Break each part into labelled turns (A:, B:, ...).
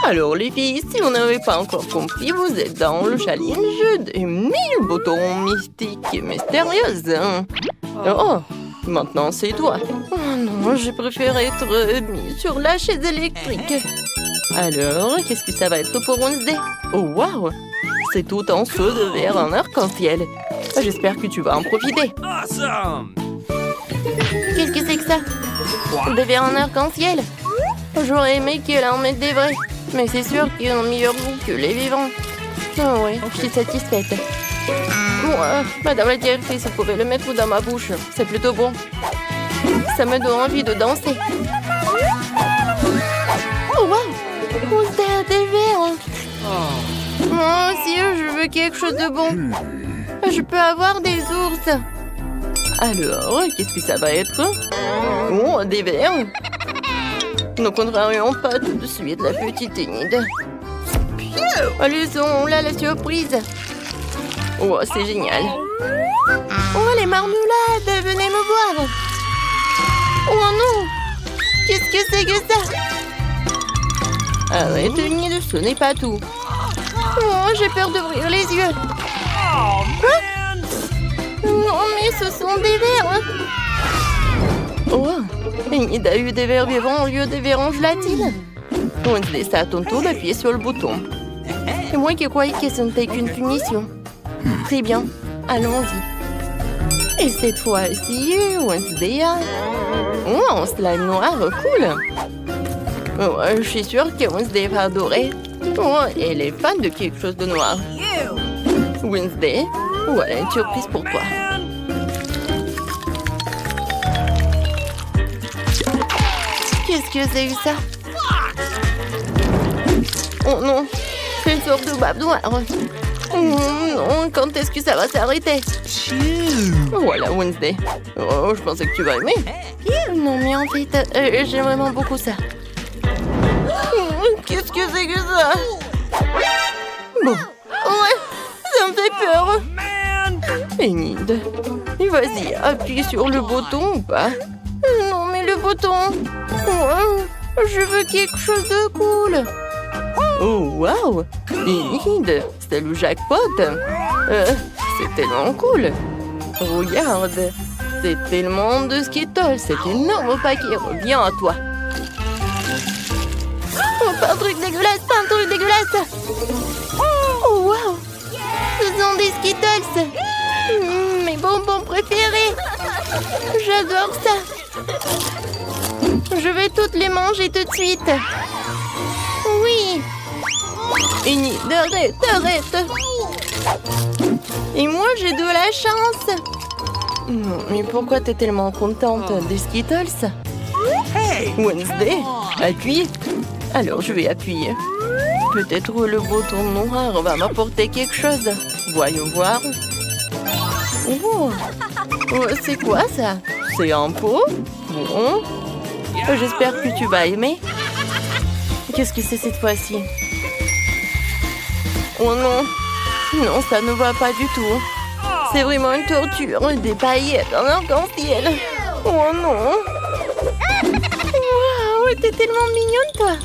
A: Alors les filles, si vous n'avez pas encore compris, vous êtes dans le challenge des 1000 boutons mystiques et mystérieux. Oh, maintenant c'est toi. Oh non, j'ai préféré être mis sur la chaise électrique. Alors, qu'est-ce que ça va être pour Wednesday? Oh waouh, c'est tout en saut de verre en arc-en-ciel. J'espère que tu vas en profiter.
B: Awesome!
A: Qu'est-ce que c'est que ça? Des verres en arc-en-ciel? J'aurais aimé qu'elle en mette des vrais. Mais c'est sûr qu'ils ont meilleur goût que les vivants. Oh oui, je suis satisfaite. Bon, Madame la directrice, vous pouvez le mettre dans ma bouche. C'est plutôt bon. Ça me donne envie de danser. Oh wow! Wednesday a des verres. Moi aussi, je veux quelque chose de bon. Je peux avoir des ours. Alors, qu'est-ce que ça va être? Oh, des verres. Nous ne contrarions pas tout de suite la petite Enid. Allez-y, là la surprise. Oh, c'est génial. Oh, les marmelades, venez me voir. Oh non, qu'est-ce que c'est que ça? Arrête, Enid, ce n'est pas tout. Oh, j'ai peur d'ouvrir les yeux. Hein? Non, mais ce sont des verres. Oh, Enid a eu des verres vivants au lieu des verres en gelatine. Wednesday, c'est à ton tour d'appuyer sur le bouton. C'est moi qui croyais que ce n'était qu'une punition. Très bien, allons-y. Et cette fois-ci, Wednesday a... Oh, un slime noir, cool. Oh, je suis sûre que Wednesday va adorer. Oh, elle est fan de quelque chose de noir. Wednesday, voilà une surprise pour toi. Qu'est-ce que c'est que ça? Oh non, c'est une sorte de babe noire. Oh non, quand est-ce que ça va s'arrêter? Voilà, Wednesday. Oh, je pensais que tu vas aimer. Non, mais en fait, j'aime vraiment beaucoup ça. Qu'est-ce que c'est que ça? Bon, ouais, ça me fait peur. Enid, vas-y, appuie sur le bouton ou pas? Non, mais le bouton. Je veux quelque chose de cool. Oh, wow! Enid, c'est le jackpot. C'est tellement cool. Regarde, c'est tellement de Skittles. Cet énorme paquet revient à toi. Oh, pas un truc dégueulasse, pas un truc dégueulasse. Oh, wow! Ce sont des Skittles. Mes bonbons préférés. J'adore ça. Je vais toutes les manger tout de suite. Oui. Enid, arrête. Et moi, j'ai de la chance. Non, mais pourquoi t'es tellement contente des Skittles? Wednesday, appuie. Alors, je vais appuyer. Peut-être le bouton noir va m'apporter quelque chose. Voyons voir. Oh, c'est quoi ça? C'est un pot? Bon. J'espère que tu vas aimer. Qu'est-ce que c'est cette fois-ci? Oh non. Non, ça ne va pas du tout. C'est vraiment une torture. Des paillettes en arc-en-ciel. Oh non. Waouh, t'es tellement mignonne, toi.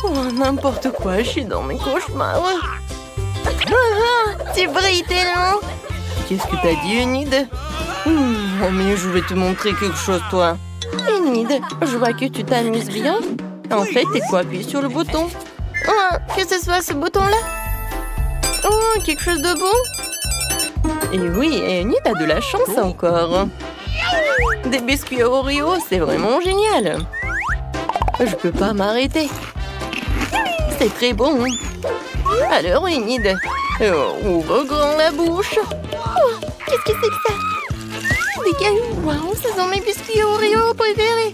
A: Oh, n'importe quoi, je suis dans mes cauchemars. Tu brilles tellement. Qu'est-ce que t'as dit, Enid? Oh, mais je vais te montrer quelque chose, toi. Enid, je vois que tu t'amuses bien. En fait, il faut appuyer sur le bouton. Oh, que ce soit ce bouton-là. Oh, quelque chose de bon. Et oui, Enid a de la chance encore. Des biscuits Oreo, c'est vraiment génial. Je peux pas m'arrêter. C'est très bon. Alors, Enid, ouvre grand la bouche. Oh, qu'est-ce que c'est que ça? Des cailloux. Waouh, ce sont mes biscuits Oreo préférés.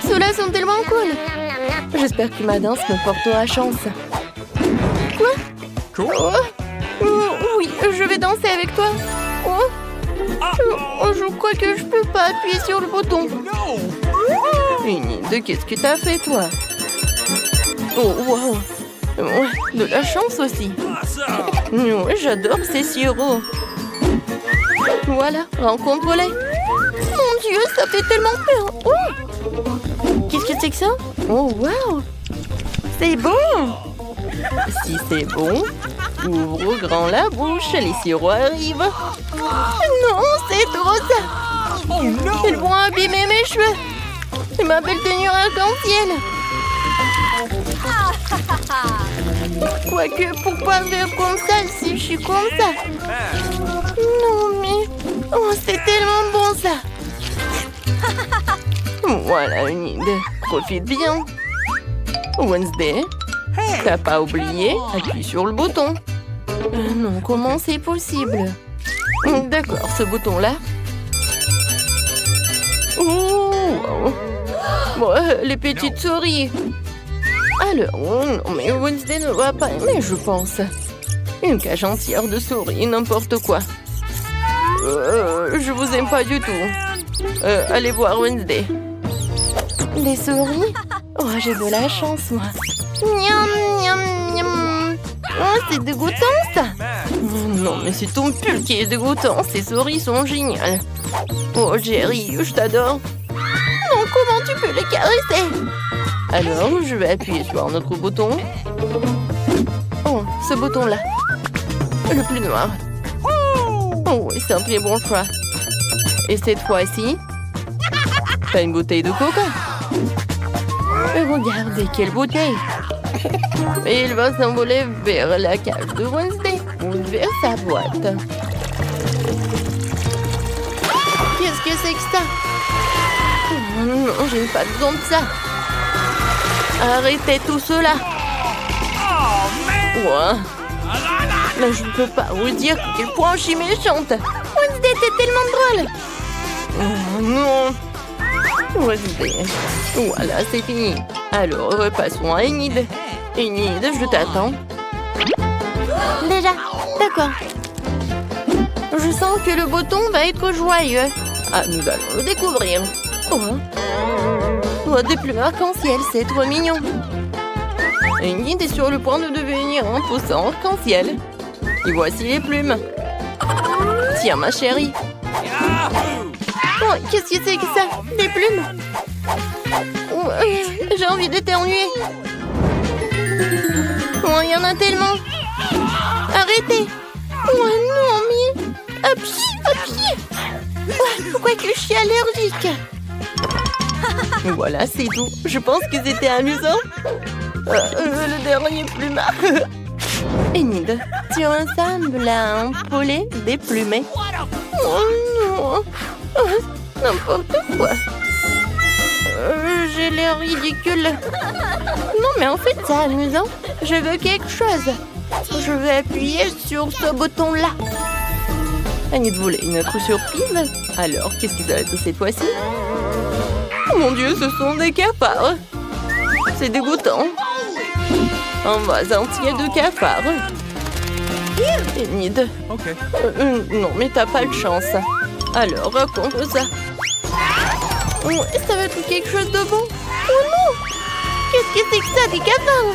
A: Ceux-là sont tellement cool. J'espère que ma danse me portera chance. Quoi? Oui, je vais danser avec toi. Je crois que je peux pas appuyer sur le bouton. Enid, qu'est-ce que t'as fait, toi? Oh, wow. De la chance aussi. J'adore ces sirops. Voilà, rencontre-les. Mon Dieu, ça fait tellement peur. Qu'est-ce que c'est que ça? Oh, wow! C'est bon! Si c'est bon, ouvre grand la bouche, les sirops arrivent. Non, c'est trop ça!
B: Oh no!
A: Ils vont abîmer mes cheveux! Et ma belle tenue arc-en-ciel! Quoique, pourquoi faire comme ça si je suis comme ça? Non, mais... Oh, c'est tellement bon, ça! Voilà une idée. Profite bien. Wednesday, t'as pas oublié? Appuie sur le bouton. Non, comment c'est possible? D'accord, ce bouton-là. Oh, wow. Bon, les petites souris. Alors, oh non, mais Wednesday ne va pas aimer, je pense. Une cage entière de souris, n'importe quoi. Je vous aime pas du tout. Allez voir Wednesday. Les souris? Oh, j'ai de la chance, moi. Miam, miam, miam. Oh, c'est dégoûtant, ça. Non, mais c'est ton pull qui est dégoûtant. Ces souris sont géniales. Oh, Jerry, je t'adore. Non, comment tu peux les caresser? Alors, je vais appuyer sur notre bouton. Oh, ce bouton-là. Le plus noir. Oh, oui, c'est un très bon choix. Et cette fois-ci, t'as une bouteille de coca. Et regardez, quelle bouteille! Et il va s'envoler vers la cage de Wednesday ou vers sa boîte. Qu'est-ce que c'est que ça? Oh non, j'ai pas besoin de ça. Arrêtez tout cela. Ouais. Là, je ne peux pas vous dire à quel point je suis méchante. Wednesday, t'es tellement drôle. Oh non. Wednesday. Voilà, c'est fini. Alors, repassons à Enid. Enid, je t'attends. Déjà, d'accord. Je sens que le bouton va être joyeux. Ah, nous allons le découvrir. Oh, des plumes arc-en-ciel, c'est trop mignon. Enid est sur le point de devenir un poussin arc-en-ciel. Et voici les plumes. Tiens, ma chérie. Oh, qu'est-ce que c'est que ça? Des plumes? Oh, j'ai envie d'éternuer. Oh, il y en a tellement. Arrêtez. Oh non, mais... Pourquoi que je suis allergique? Voilà, c'est tout. Je pense que c'était amusant. Le dernier plumard. Enid, tu ressembles à un poulet déplumé. Oh non. N'importe quoi. J'ai l'air ridicule. Non, mais en fait, c'est amusant. Je veux quelque chose. Je vais appuyer sur ce bouton-là. Enid voulait une autre surprise. Alors, qu'est-ce que ça va être cette fois-ci? Oh mon Dieu, ce sont des cafards. C'est dégoûtant. Un vase entier de cafards. Enid. Non, mais t'as pas de chance. Alors, raconte ça. Oh, ça va être quelque chose de bon. Oh non! Qu'est-ce que c'est que ça, des cafards?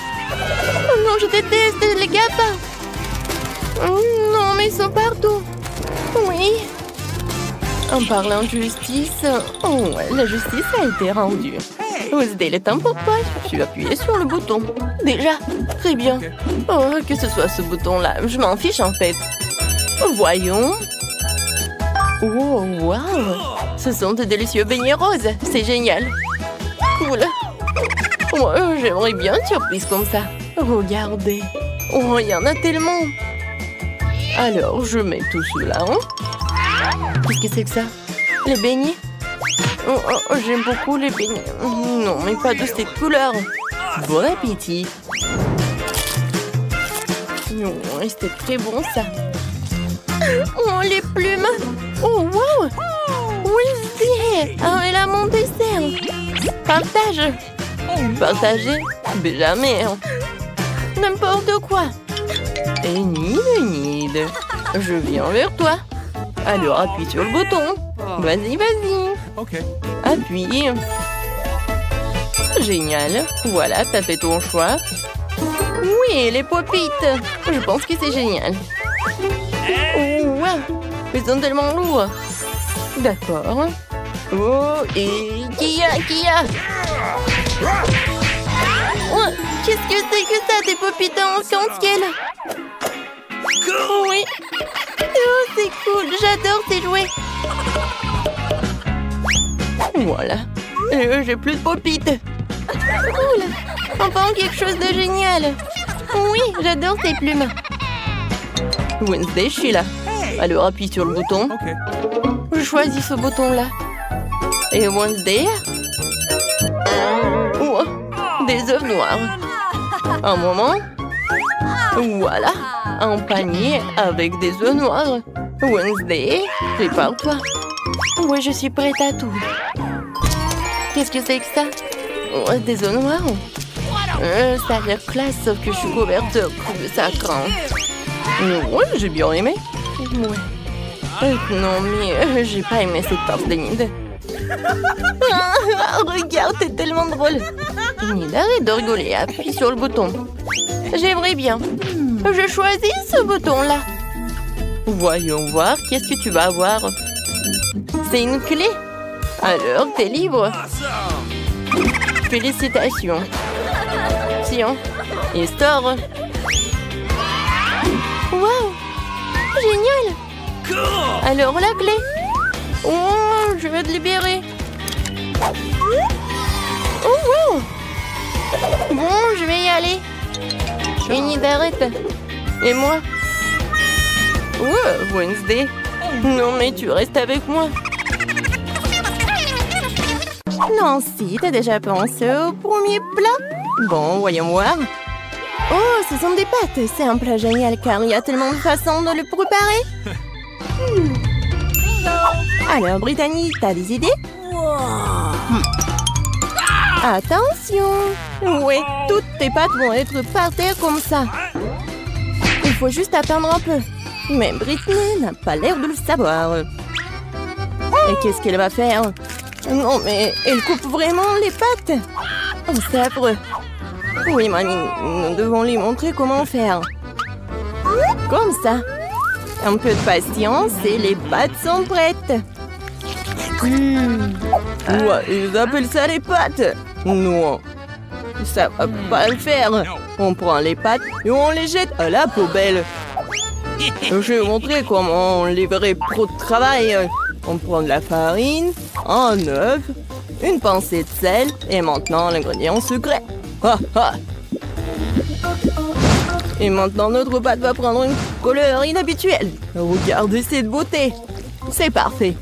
A: Oh non, je déteste les cafards. Oh non, mais ils sont partout. Oui. En parlant de justice, oh, la justice a été rendue. Wednesday, il est temps pour toi. Tu as appuyé sur le bouton. Déjà, très bien. Oh, que ce soit ce bouton-là, je m'en fiche en fait. Voyons. Oh, wow! Ce sont de délicieux beignets roses. C'est génial. Cool. Oh, j'aimerais bien une surprise comme ça. Regardez. Oh, il y en a tellement. Alors, je mets tout cela. Qu'est-ce que c'est que ça? Les beignets? Oh, j'aime beaucoup les beignets. Non, mais pas de cette couleur. Bon appétit. Non, c'était très bon ça. Oh, les plumes. Oh, wow. Wednesday. Ah, elle a mon dessert. Partage. Partager? Mais jamais. N'importe quoi. Enid. Je viens vers toi. Alors, appuie sur le bouton. Vas-y, vas-y. Appuie. Génial. Voilà, t'as fait ton choix. Oui, les popites. Je pense que c'est génial. Oh, wow. Ils sont tellement lourds. D'accord. Oh, et qui a? Oh, qu'est-ce que c'est que ça, des popites en arc-en-ciel? Oui. Oh, c'est cool, j'adore ces jouets. Voilà. J'ai plus de popites. Cool. Enfin, quelque chose de génial. Oui, j'adore ces plumes. Wednesday, je suis là. Alors, appuie sur le bouton. Je choisis ce bouton-là. Et Wednesday. Oh, des œufs noirs. Un moment. Voilà. Un panier avec des œufs noirs. Wednesday, prépare-toi. Oui, je suis prête à tout. Qu'est-ce que c'est que ça? Oh, des œufs noirs. Ça a l'air classe, sauf que je suis couverte de ça craint. Ouais, j'ai bien aimé. Ouais. Non, mais j'ai pas aimé cette part d'Enid. Regarde, t'es tellement drôle. Enid, arrête de rigoler, appuie sur le bouton. J'aimerais bien. Je choisis ce bouton-là. Voyons voir, qu'est-ce que tu vas avoir? C'est une clé. Alors, t'es libre. Félicitations. Tiens, et sort. Wow, génial. Alors, la clé. Oh, je vais te libérer. Oh, wow. Bon, je vais y aller. Enid, arrête. Et moi? Oh, Wednesday. Non, mais tu restes avec moi. Nancy, t'as déjà pensé au premier plat? Bon, voyons voir. Oh, ce sont des pâtes. C'est un plat génial car il y a tellement de façons de le préparer. Alors, Brittany, t'as des idées? Attention. Ouais, toutes tes pâtes vont être par terre comme ça. Il faut juste attendre un peu. Mais Brittany n'a pas l'air de le savoir. Et qu'est-ce qu'elle va faire? Non, mais elle coupe vraiment les pâtes. Oh, c'est affreux. Oui, mamie, nous devons lui montrer comment faire. Comme ça. Un peu de patience et les pâtes sont prêtes. Ouais, ils appellent ça les pâtes. Non, ça va pas le faire. On prend les pâtes et on les jette à la poubelle. Je vais vous montrer comment on livrait trop de travail. On prend de la farine, un œuf, une pincée de sel et maintenant l'ingrédient secret. Ha, ha. Et maintenant notre pâte va prendre une couleur inhabituelle. Regardez cette beauté. C'est parfait.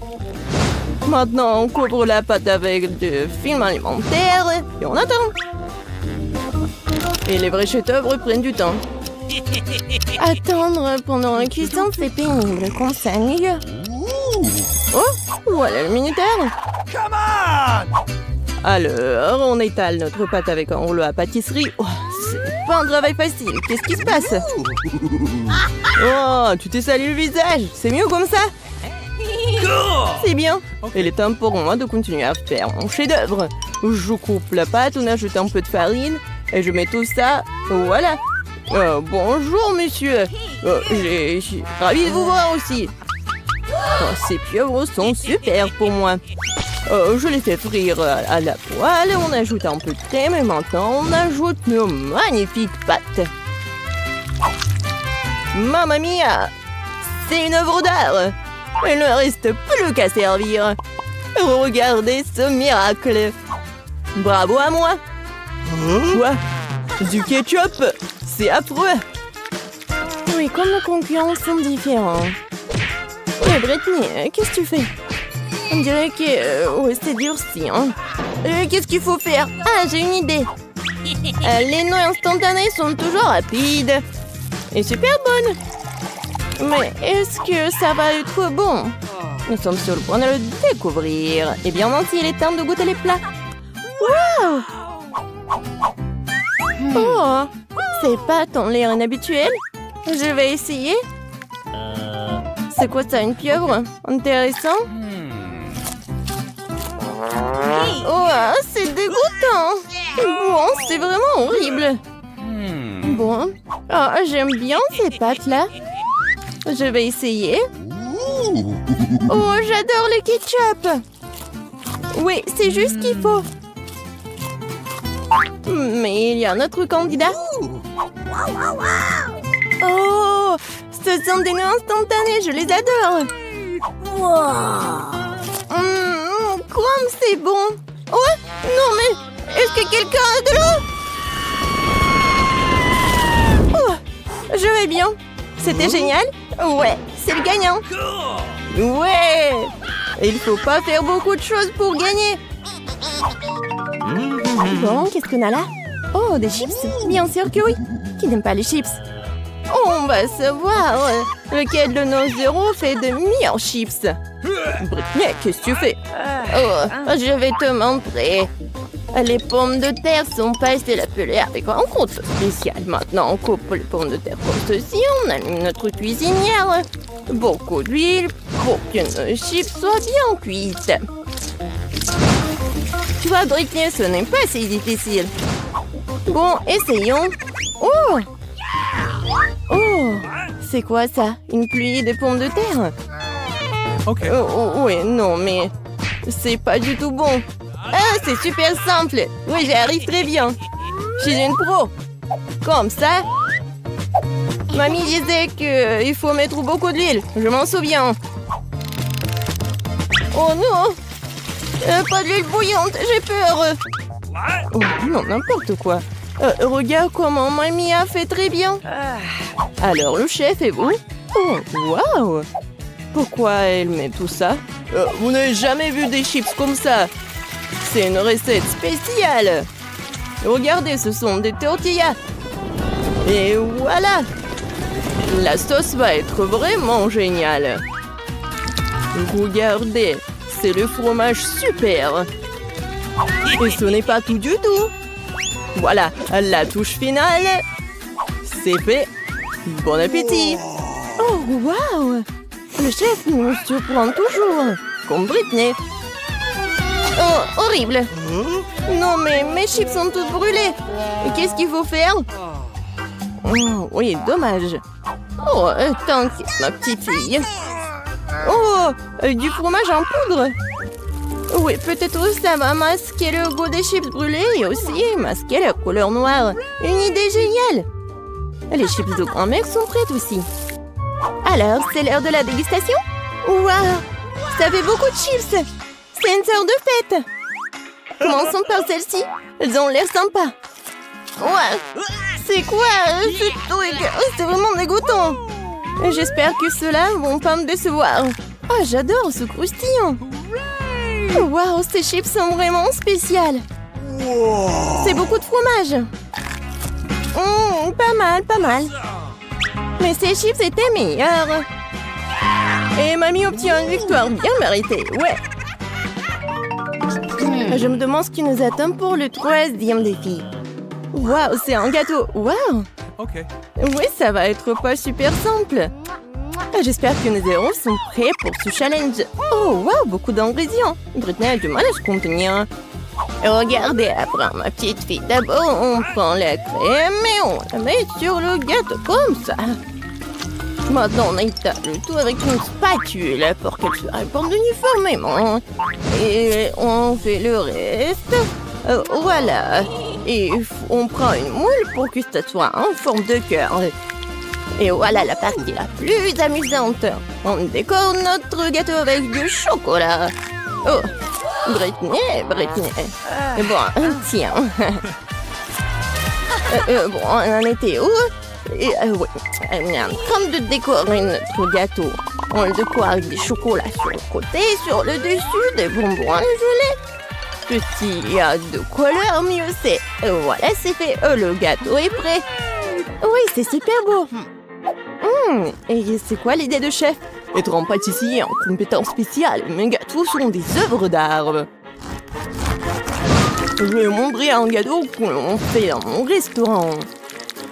A: Maintenant on couvre la pâte avec du film alimentaire et on attend. Et les vrais chefs-d'œuvre prennent du temps. Attendre pendant la cuisson, c'est pénible, comme ça ennuyeux. Oh, voilà le minuteur. Alors, on étale notre pâte avec un rouleau à pâtisserie. Oh, c'est pas un travail facile. Qu'est-ce qui se passe? Oh, tu t'es sali le visage. C'est mieux comme ça? C'est bien. Il est temps pour moi de continuer à faire mon chef-d'œuvre. Je coupe la pâte, on ajoute un peu de farine et je mets tout ça. Voilà. Bonjour, monsieur. Je suis ravie de vous voir aussi. Oh, ces pieuvres sont super pour moi. Je les fais frire à la poêle. On ajoute un peu de crème et maintenant on ajoute nos magnifiques pâtes. Mamma mia! C'est une œuvre d'art. Il ne reste plus qu'à servir. Regardez ce miracle. Bravo à moi. Quoi? Du ketchup? C'est affreux. Oui, comme nos concurrents sont différents. Ouais, Brittany, qu'est-ce que tu fais? On dirait que c'est durci. Hein? Qu'est-ce qu'il faut faire? Ah, j'ai une idée. Les noix instantanées sont toujours rapides et super bonnes. Mais est-ce que ça va être bon? Nous sommes sur le point de le découvrir. Eh bien, Nancy, il est temps de goûter les plats. Wow! Oh, ces pâtes ont l'air inhabituelles. Je vais essayer. C'est quoi ça, une pieuvre? Intéressant. Oh, c'est dégoûtant. Bon, c'est vraiment horrible. Bon, j'aime bien ces pâtes-là. Je vais essayer. Oh, j'adore le ketchup. Oui, c'est juste ce qu'il faut. Mais il y a un autre candidat. Oh, ce sont des noix instantanées, je les adore. Comme c'est bon. Oh, non mais, est-ce que quelqu'un a de l'eau? Oh, je vais bien. C'était génial. Ouais, c'est le gagnant. Ouais. Il faut pas faire beaucoup de choses pour gagner. Bon, qu'est-ce qu'on a là? Oh, des chips? Bien sûr que oui. Qui n'aime pas les chips? On va savoir lequel de nos héros fait de meilleurs chips. Britney, qu'est-ce que tu fais? Oh, je vais te montrer. Les pommes de terre sont passées la pelée avec un compte spécial. Maintenant, on coupe les pommes de terre comme ceci. On allume notre cuisinière. Beaucoup d'huile pour que nos chips soient bien cuites. Tu vois, Britney, ce n'est pas si difficile. Bon, essayons. Oh! Oh! C'est quoi ça? Une pluie de pommes de terre?
B: Ok.
A: Oui, non, mais c'est pas du tout bon. Ah, c'est super simple. Oui, j'y arrive très bien. Je suis une pro. Comme ça. Mamie disait qu'il faut mettre beaucoup d'huile. Je m'en souviens. Oh non! Pas de l'huile bouillante, j'ai peur. Oh non, n'importe quoi. Regarde comment mamie a fait très bien. Alors, le chef et vous? Oh, waouh! Pourquoi elle met tout ça? Vous n'avez jamais vu des chips comme ça? C'est une recette spéciale. Regardez, ce sont des tortillas. Et voilà. La sauce va être vraiment géniale. Regardez, c'est le fromage super. Et ce n'est pas tout du tout. Voilà, la touche finale. C'est fait. Bon appétit. Oh, waouh! Le chef nous surprend toujours. Comme Britney. Oh, horrible. Non, mais mes chips sont toutes brûlées. Et qu'est-ce qu'il faut faire? Oh, oui, dommage. Oh, t'inquiète, ma petite fille. Oh, du fromage en poudre. Oui, peut-être ça va masquer le goût des chips brûlés et aussi masquer la couleur noire. Une idée géniale. Les chips de grand-mère sont prêtes aussi. Alors, c'est l'heure de la dégustation? Waouh, ça fait beaucoup de chips. C'est une sorte de fête. Commençons par celle-ci. Elles ont l'air sympas. Ouais, c'est quoi ce truc? C'est vraiment dégoûtant. J'espère que ceux-là vont pas me décevoir. Oh, j'adore ce croustillant. Waouh, ces chips sont vraiment spéciales. C'est beaucoup de fromage. Pas mal, pas mal. Mais ces chips étaient meilleurs. Et mamie obtient une victoire bien méritée, ouais. Je me demande ce qui nous attend pour le 3e défi. Waouh, c'est un gâteau. Waouh.
B: Ok.
A: Oui, ça va être pas super simple. J'espère que nos héros sont prêts pour ce challenge. Oh, waouh, beaucoup d'ingrédients. Britney a du mal à se contenir. Regardez, après ma petite fille. D'abord, on prend la crème et on la met sur le gâteau comme ça. Maintenant, on étale le tout avec une spatule pour qu'elle se répande uniformément. Et on fait le reste. Voilà. Et on prend une moule pour que ça soit en forme de cœur. Et voilà la partie la plus amusante. On décore notre gâteau avec du chocolat. Oh, Britney. Bon, tiens. Bon, on en était où? Oui, on est en train de décorer notre gâteau. On le décore avec des chocolats sur le côté, sur le dessus, des bonbons à gelée. Plus il y a de couleurs, mieux c'est. Voilà, c'est fait. Le gâteau est prêt. Oui, c'est super beau. Et c'est quoi l'idée de chef? Être un pâtissier en compétence spéciale. Mes gâteaux sont des œuvres d'art. Je vais montrer un gâteau qu'on fait dans mon restaurant.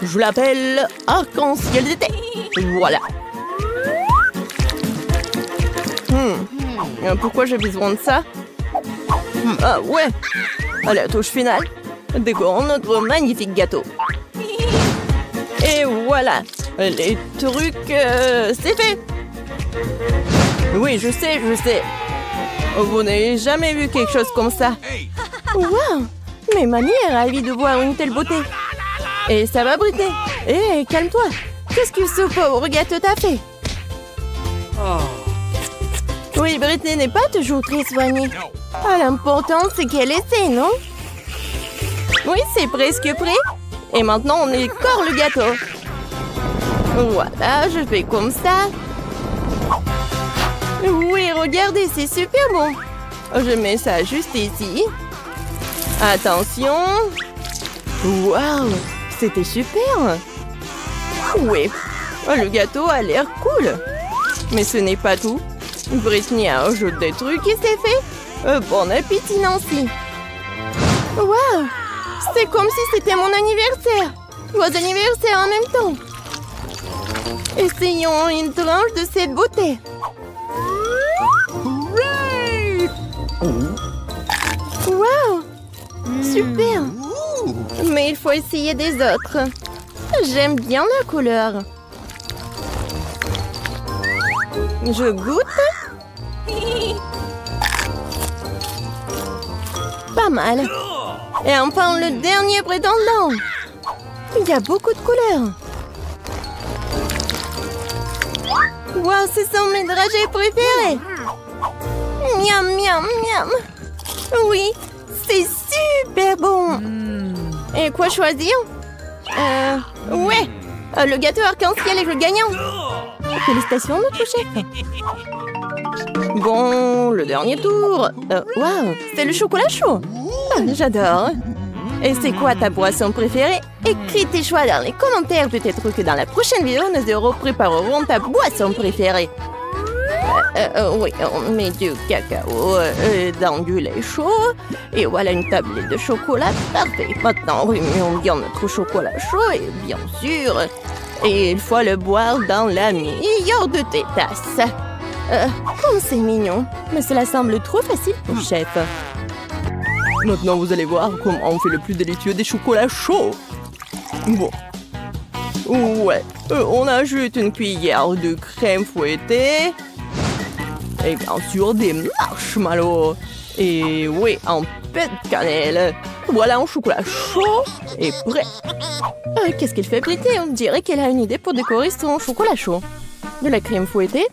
A: Je l'appelle arc-en-ciel d'été. Voilà. Pourquoi j'ai besoin de ça? Ah ouais. À la touche finale, décorons notre magnifique gâteau. Et voilà. Les trucs, c'est fait. Oui, je sais. Vous n'avez jamais vu quelque chose comme ça. Waouh! Mais mamie est ravie de voir une telle beauté. Et ça va, Britney? Hé, calme-toi. Qu'est-ce que ce pauvre gâteau t'a fait? Oui, Britney n'est pas toujours très soignée. Ah, l'important, c'est qu'elle essaie, non? Oui, c'est presque prêt. Et maintenant, on écore le gâteau. Voilà, je fais comme ça. Oui, regardez, c'est super bon. Je mets ça juste ici. Attention. Waouh, c'était super. Oui, le gâteau a l'air cool. Mais ce n'est pas tout. Britney a ajouté des trucs et c'est fait. Bon appétit, Nancy. Waouh, c'est comme si c'était mon anniversaire. Vos anniversaires en même temps. Essayons une tranche de cette beauté. Waouh, super. Mais il faut essayer des autres. J'aime bien la couleur. Je goûte. Pas mal. Et enfin, le dernier prétendant. Il y a beaucoup de couleurs. Wow, ce sont mes dragées préférées. Miam, miam, miam. Oui, c'est super bon. Et quoi choisir? Ouais, le gâteau arc-en-ciel est le gagnant. Félicitations, notre chef. Bon, le dernier tour. Waouh, c'est le chocolat chaud. Ah, j'adore. Et c'est quoi ta boisson préférée? Écris tes choix dans les commentaires. Peut-être que dans la prochaine vidéo, nous préparerons ta boisson préférée. Oui, on met du cacao dans du lait chaud. Et voilà une tablette de chocolat. Parfait. Maintenant, remuons bien notre chocolat chaud. Et bien sûr, et il faut le boire dans la meilleure de tes tasses. Comme c'est mignon. Mais cela semble trop facile pour chef. Maintenant, vous allez voir comment on fait le plus délicieux des chocolats chauds. Bon. Ouais. On ajoute une cuillère de crème fouettée. Et bien sûr, des marshmallows. Et oui, un peu de cannelle. Voilà un chocolat chaud et prêt. Qu'est-ce qu'elle fait, Britney? On dirait qu'elle a une idée pour décorer son chocolat chaud. De la crème fouettée,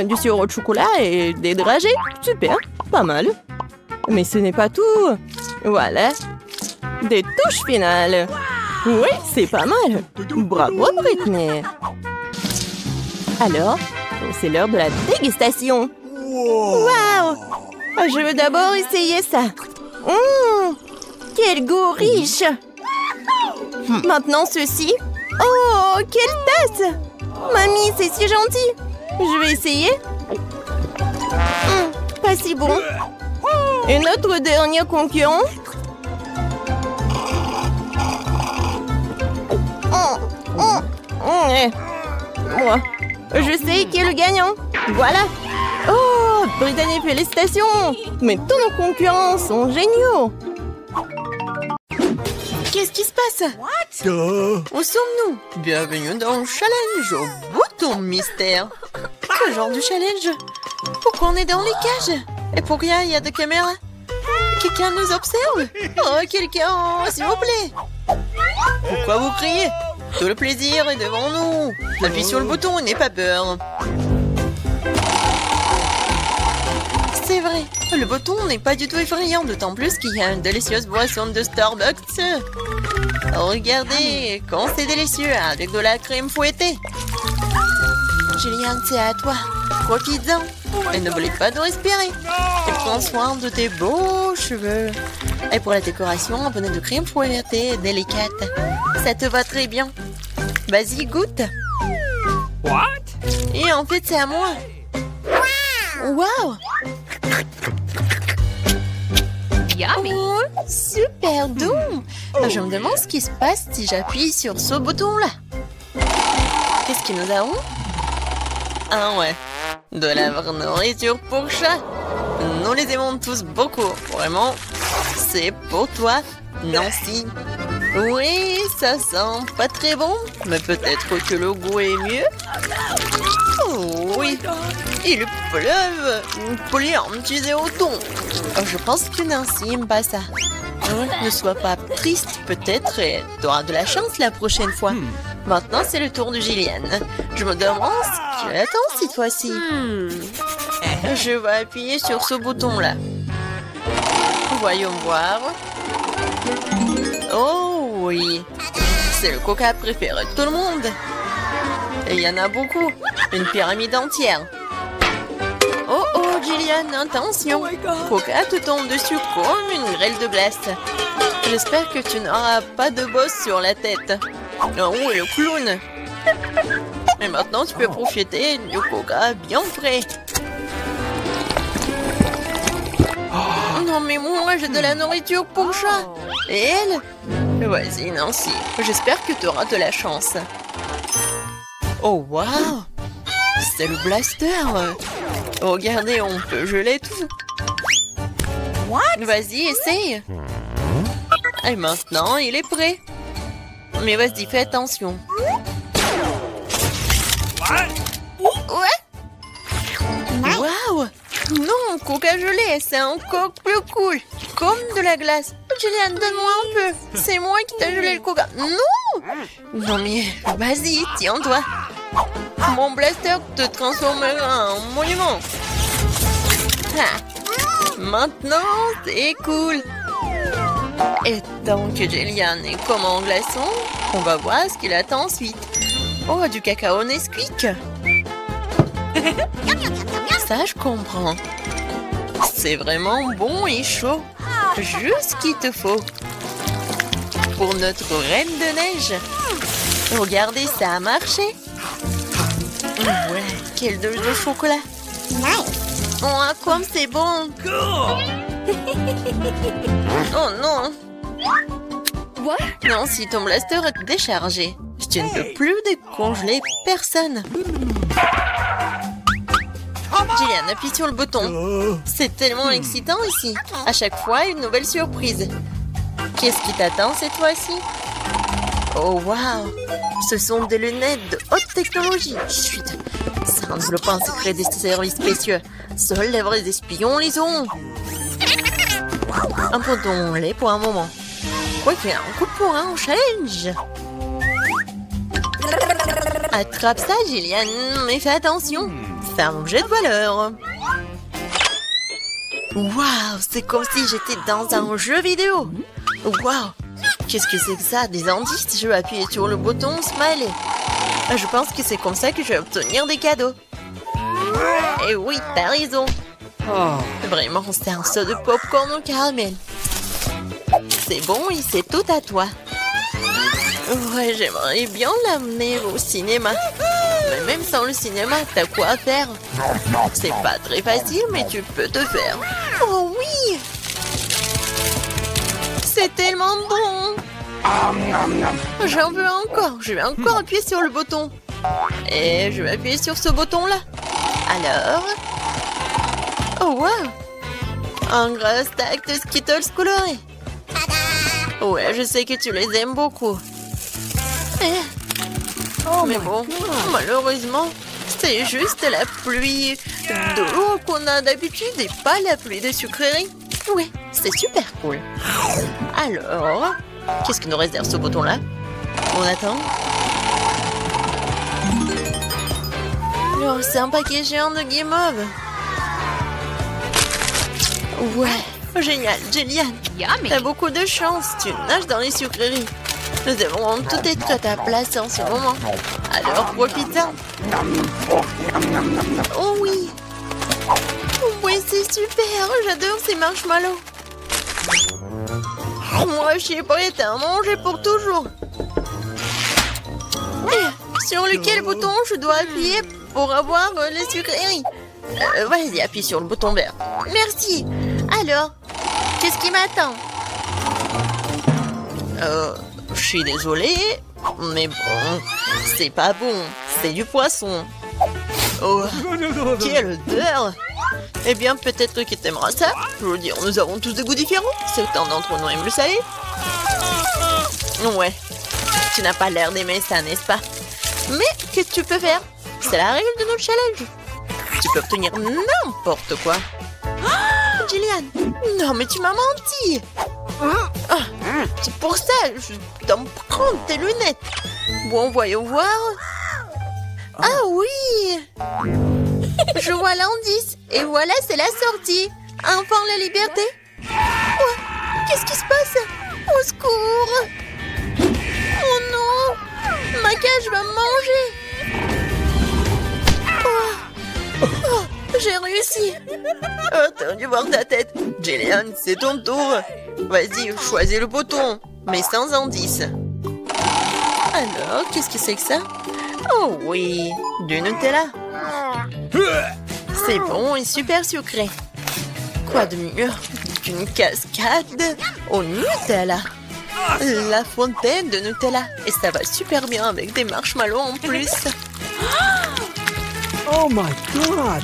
A: du sirop de chocolat et des dragées. Super, pas mal. Mais ce n'est pas tout. Voilà. Des touches finales. Oui, c'est pas mal. Bravo, Britney. Alors, c'est l'heure de la dégustation. Waouh! Je veux d'abord essayer ça. Quel goût riche! Maintenant, ceci. Oh, quelle tasse! Mamie, c'est si gentil. Je vais essayer. Pas si bon. Et notre dernier concurrent. Moi, je sais qui est le gagnant. Voilà. Oh, Brittany, félicitations. Mais tous nos concurrents sont géniaux. Qu'est-ce qui se passe? Où sommes-nous? Bienvenue dans le challenge au bouton mystère. Quel genre de challenge? Pourquoi on est dans les cages? Et pourquoi il y a des caméras? Quelqu'un nous observe? Oh, quelqu'un, s'il vous plaît. Pourquoi vous criez? Tout le plaisir est devant nous. Appuie sur le bouton et n'aie pas peur. C'est vrai, le bouton n'est pas du tout effrayant, d'autant plus qu'il y a une délicieuse boisson de Starbucks. Regardez, quand c'est délicieux, avec de la crème fouettée. Julian, c'est à toi. Profites-en. Et n'oublie pas de respirer. Et prends soin de tes beaux cheveux. Et pour la décoration, un bonnet de crème fouettée délicate. Ça te va très bien. Vas-y, goûte.
B: What?
A: Et en fait, c'est à moi. Waouh!
B: Yummy.
A: Oh, super doux. Je me demande ce qui se passe si j'appuie sur ce bouton-là. Qu'est-ce que nous avons? Ah ouais, de la vraie nourriture pour chat. Nous les aimons tous beaucoup. Vraiment, c'est pour toi, Nancy. Oui, ça sent pas très bon, mais peut-être que le goût est mieux. Oh, oui, il pleuve. Plein de au thon. Je pense que Nancy aime pas ça.
C: Ne sois pas triste, peut-être tu auras de la chance la prochaine fois. Maintenant, c'est le tour de Jillian. Je me demande ce qu'elle attend cette fois-ci. Je vais appuyer sur ce bouton-là. Voyons voir. Oh oui, c'est le coca préféré de tout le monde. Et il y en a beaucoup, une pyramide entière. Oh oh, Jillian, attention. Coca te tombe dessus comme une grêle de glace. J'espère que tu n'auras pas de bosse sur la tête. Oh, et le clown. Et maintenant, tu peux profiter du coca bien frais. Non, mais moi, j'ai de la nourriture pour chat. Et elle? Vas-y, Nancy. J'espère que tu auras de la chance. Oh, waouh! C'est le blaster. Regardez, on peut geler tout. Vas-y, essaye. Et maintenant, il est prêt. Mais vas-y, fais attention. Ouais? Waouh! Non, coca gelé, c'est encore plus cool. Comme de la glace. Jillian, donne-moi un peu. C'est moi qui t'ai gelé le coca. Non! Non mais, vas-y, tiens-toi. Mon blaster te transformera en monument. Ah. Maintenant, c'est cool. Et tant que Jillian est comme en glaçon, on va voir ce qu'il attend ensuite. Oh, du cacao Nesquik. Ça, je comprends. C'est vraiment bon et chaud. Juste ce qu'il te faut. Pour notre reine de neige. Regardez, ça a marché. Ouais, quelle douche de chocolat. Oh, comme c'est bon. Oh non. Non, si ton blaster est déchargé, tu ne peux plus décongeler personne. Jillian, appuie sur le bouton. C'est tellement excitant ici. À chaque fois, une nouvelle surprise. Qu'est-ce qui t'attend cette fois-ci? Oh, waouh! Ce sont des lunettes de haute technologie. Chut! Ça enveloppe un secret des services spéciaux. Seuls les vrais espions les ont. Abandonnons-les pour un moment. Ok, un coup pour un challenge. Attrape ça, Jillian, mais fais attention. C'est un objet de valeur. Waouh, c'est comme si j'étais dans un jeu vidéo. Waouh, qu'est-ce que c'est que ça? Des indices? Je vais appuyer sur le bouton Smiley. Je pense que c'est comme ça que je vais obtenir des cadeaux. Et oui, t'as raison. Vraiment, c'est un saut de popcorn au caramel. C'est bon et c'est tout à toi. Ouais, j'aimerais bien l'amener au cinéma. Mais même sans le cinéma, t'as quoi faire? C'est pas très facile, mais tu peux te faire. Oh oui! C'est tellement bon! J'en veux encore. Je vais encore appuyer sur le bouton. Et je vais appuyer sur ce bouton-là. Alors... Oh, wow! Un gros stack de Skittles colorés. Ouais, je sais que tu les aimes beaucoup. Mais bon, malheureusement, c'est juste la pluie d'eau qu'on a d'habitude et pas la pluie de sucreries. Oui, c'est super cool. Alors, qu'est-ce que nous réserve ce bouton-là? On attend. Oh, c'est un paquet géant de guimauve. Ouais, génial, Jillian. T'as beaucoup de chance, tu nages dans les sucreries. Nous devons tout être à ta place en ce moment. Alors profite-en. Oh oui. Oui, c'est super. J'adore ces marshmallows. Moi, je suis prête à en manger pour toujours. Sur lequel bouton je dois appuyer pour avoir les sucreries? Vas-y, appuie sur le bouton vert. Merci. Alors, qu'est-ce qui m'attend? Je suis désolée, mais bon, c'est pas bon. C'est du poisson. Oh, quelle odeur! Eh bien, peut-être que t'aimeras ça. Je veux dire, nous avons tous des goûts différents. Certains d'entre nous aiment le salé. Ouais, tu n'as pas l'air d'aimer ça, n'est-ce pas? Mais qu'est-ce que tu peux faire? C'est la règle de notre challenge. Tu peux obtenir n'importe quoi. Jillian, non mais tu m'as menti. Ah, c'est pour ça, je dois me prendre tes lunettes. Bon, voyons voir. Ah oui! Je vois l'indice. Et voilà, c'est la sortie. Enfin, la liberté. Oh, qu'est-ce qui se passe? Au secours! Oh non! Ma cage va me manger. Oh, j'ai réussi. Oh, t'as dû voir ta tête. Jillian, c'est ton tour. Vas-y, choisis le bouton, mais sans indice. Alors, qu'est-ce que c'est que ça? Oh oui, du Nutella. C'est bon et super sucré. Quoi de mieux qu'une cascade au Nutella? La fontaine de Nutella. Et ça va super bien avec des marshmallows en plus.
D: Oh my god!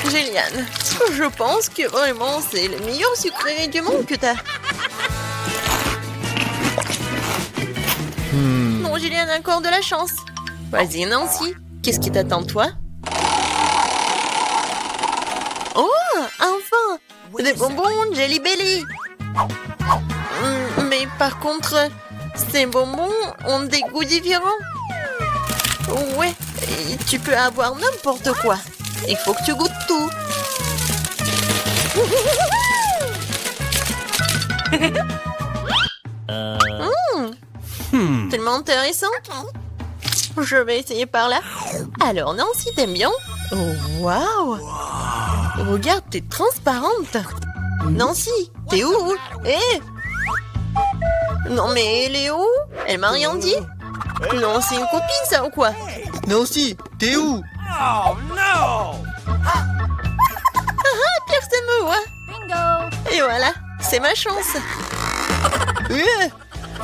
C: Jillian, je pense que vraiment c'est le meilleur sucré du monde que t'as. Non, Jillian a encore de la chance. Vas-y, Nancy, qu'est-ce qui t'attend, toi? Oh, enfin! Des bonbons Jelly Belly! Mais par contre, ces bonbons ont des goûts différents. Ouais, et tu peux avoir n'importe quoi. Il faut que tu goûtes tout. Tellement intéressant. Je vais essayer par là. Alors, Nancy, t'aimes bien? Oh, waouh! Regarde, t'es transparente. Nancy, t'es où? Eh! Non, mais elle est où? Elle m'a rien dit. Non, c'est une copine, ça, ou quoi? Nancy, t'es où?
D: Oh no!
C: Personne me voit.
B: Bingo!
C: Et voilà, c'est ma chance.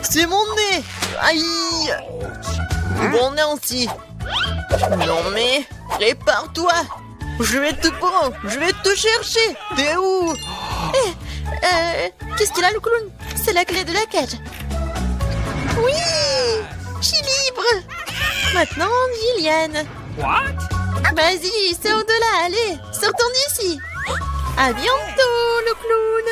C: C'est mon nez. Aïe. Bon, Nancy. Non, mais répare-toi. Je vais te prendre. Je vais te chercher. T'es où? Qu'est-ce qu'il a, le clown? C'est la clé de la cage. Oui, je suis libre. Maintenant, Jillian.
B: What?
C: Vas-y, sors de là, allez, sortons d'ici. À bientôt, le clown.